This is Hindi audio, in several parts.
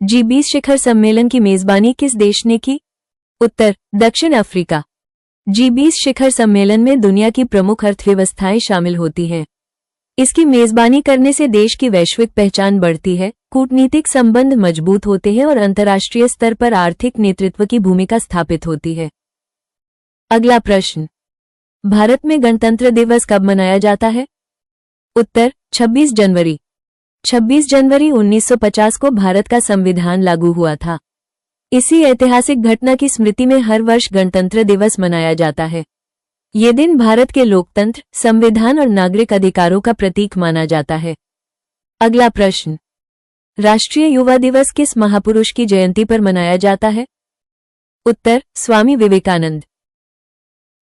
G20 शिखर सम्मेलन की मेजबानी किस देश ने की? उत्तर, दक्षिण अफ्रीका। G20 शिखर सम्मेलन में दुनिया की प्रमुख अर्थव्यवस्थाएं शामिल होती हैं। इसकी मेजबानी करने से देश की वैश्विक पहचान बढ़ती है, कूटनीतिक संबंध मजबूत होते हैं और अंतर्राष्ट्रीय स्तर पर आर्थिक नेतृत्व की भूमिका स्थापित होती है। अगला प्रश्न, भारत में गणतंत्र दिवस कब मनाया जाता है? उत्तर, 26 जनवरी। 26 जनवरी 1950 को भारत का संविधान लागू हुआ था। इसी ऐतिहासिक घटना की स्मृति में हर वर्ष गणतंत्र दिवस मनाया जाता है। ये दिन भारत के लोकतंत्र, संविधान और नागरिक अधिकारों का प्रतीक माना जाता है। अगला प्रश्न, राष्ट्रीय युवा दिवस किस महापुरुष की जयंती पर मनाया जाता है? उत्तर, स्वामी विवेकानंद।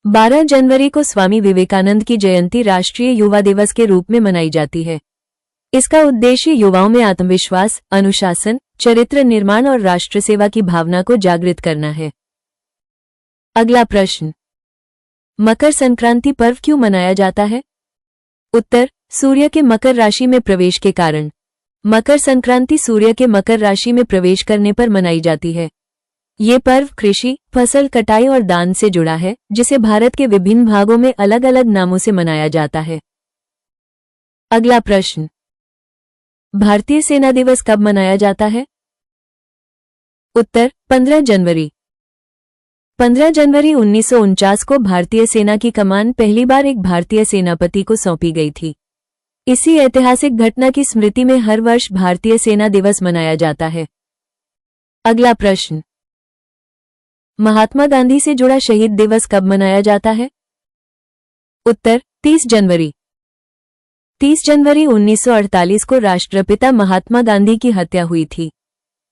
12 जनवरी को स्वामी विवेकानंद की जयंती राष्ट्रीय युवा दिवस के रूप में मनाई जाती है। इसका उद्देश्य युवाओं में आत्मविश्वास, अनुशासन, चरित्र निर्माण और राष्ट्र सेवा की भावना को जागृत करना है। अगला प्रश्न, मकर संक्रांति पर्व क्यों मनाया जाता है? उत्तर, सूर्य के मकर राशि में प्रवेश के कारण। मकर संक्रांति सूर्य के मकर राशि में प्रवेश करने पर मनाई जाती है। ये पर्व कृषि, फसल कटाई और दान से जुड़ा है, जिसे भारत के विभिन्न भागों में अलग अलग नामों से मनाया जाता है। अगला प्रश्न, भारतीय सेना दिवस कब मनाया जाता है? उत्तर, 15 जनवरी। 15 जनवरी 1949 को भारतीय सेना की कमान पहली बार एक भारतीय सेनापति को सौंपी गई थी। इसी ऐतिहासिक घटना की स्मृति में हर वर्ष भारतीय सेना दिवस मनाया जाता है। अगला प्रश्न, महात्मा गांधी से जुड़ा शहीद दिवस कब मनाया जाता है? उत्तर, 30 जनवरी। 30 जनवरी 1948 को राष्ट्रपिता महात्मा गांधी की हत्या हुई थी।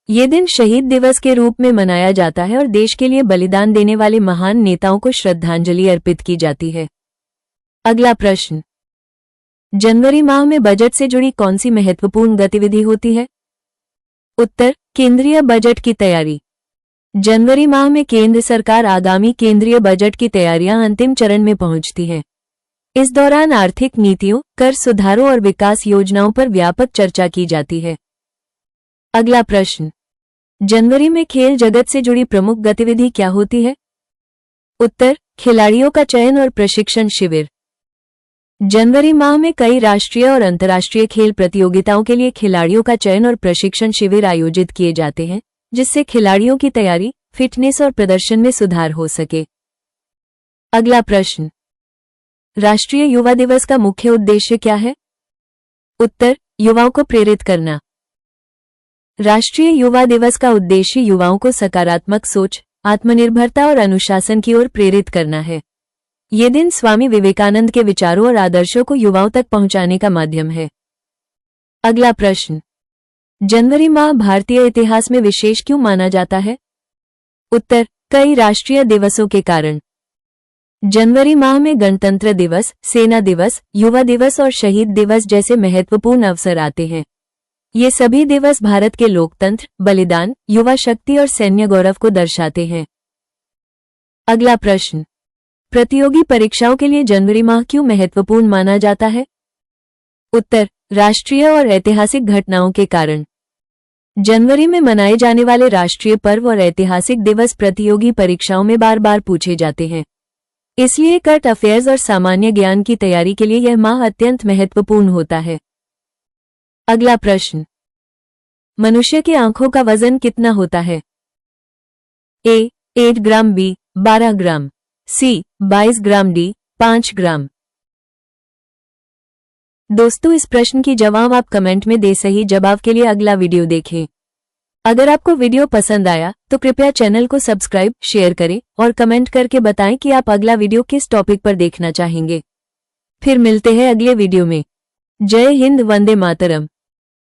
ये दिन शहीद दिवस के रूप में मनाया जाता है और देश के लिए बलिदान देने वाले महान नेताओं को श्रद्धांजलि अर्पित की जाती है। अगला प्रश्न, जनवरी माह में बजट से जुड़ी कौन सी महत्वपूर्ण गतिविधि होती है? उत्तर, केंद्रीय बजट की तैयारी। जनवरी माह में केंद्र सरकार आगामी केंद्रीय बजट की तैयारियां अंतिम चरण में पहुंचती है। इस दौरान आर्थिक नीतियों, कर सुधारों और विकास योजनाओं पर व्यापक चर्चा की जाती है। अगला प्रश्न, जनवरी में खेल जगत से जुड़ी प्रमुख गतिविधि क्या होती है? उत्तर, खिलाड़ियों का चयन और प्रशिक्षण शिविर। जनवरी माह में कई राष्ट्रीय और अंतर्राष्ट्रीय खेल प्रतियोगिताओं के लिए खिलाड़ियों का चयन और प्रशिक्षण शिविर आयोजित किए जाते हैं, जिससे खिलाड़ियों की तैयारी, फिटनेस और प्रदर्शन में सुधार हो सके। अगला प्रश्न, राष्ट्रीय युवा दिवस का मुख्य उद्देश्य क्या है? उत्तर, युवाओं को प्रेरित करना। राष्ट्रीय युवा दिवस का उद्देश्य युवाओं को सकारात्मक सोच, आत्मनिर्भरता और अनुशासन की ओर प्रेरित करना है। ये दिन स्वामी विवेकानंद के विचारों और आदर्शों को युवाओं तक पहुंचाने का माध्यम है। अगला प्रश्न, जनवरी माह भारतीय इतिहास में विशेष क्यों माना जाता है? उत्तर, कई राष्ट्रीय दिवसों के कारण। जनवरी माह में गणतंत्र दिवस, सेना दिवस, युवा दिवस और शहीद दिवस जैसे महत्वपूर्ण अवसर आते हैं। ये सभी दिवस भारत के लोकतंत्र, बलिदान, युवा शक्ति और सैन्य गौरव को दर्शाते हैं। अगला प्रश्न, प्रतियोगी परीक्षाओं के लिए जनवरी माह क्यों महत्वपूर्ण माना जाता है? उत्तर, राष्ट्रीय और ऐतिहासिक घटनाओं के कारण। जनवरी में मनाए जाने वाले राष्ट्रीय पर्व और ऐतिहासिक दिवस प्रतियोगी परीक्षाओं में बार बार पूछे जाते हैं। इसलिए करंट अफेयर्स और सामान्य ज्ञान की तैयारी के लिए यह माह अत्यंत महत्वपूर्ण होता है। अगला प्रश्न, मनुष्य की आंखों का वजन कितना होता है? ए 8 ग्राम, बी 12 ग्राम, सी 22 ग्राम, डी 5 ग्राम। दोस्तों, इस प्रश्न की जवाब आप कमेंट में दे। सही जवाब के लिए अगला वीडियो देखें। अगर आपको वीडियो पसंद आया तो कृपया चैनल को सब्सक्राइब, शेयर करें और कमेंट करके बताएं कि आप अगला वीडियो किस टॉपिक पर देखना चाहेंगे। फिर मिलते हैं अगले वीडियो में। जय हिंद, वंदे मातरम।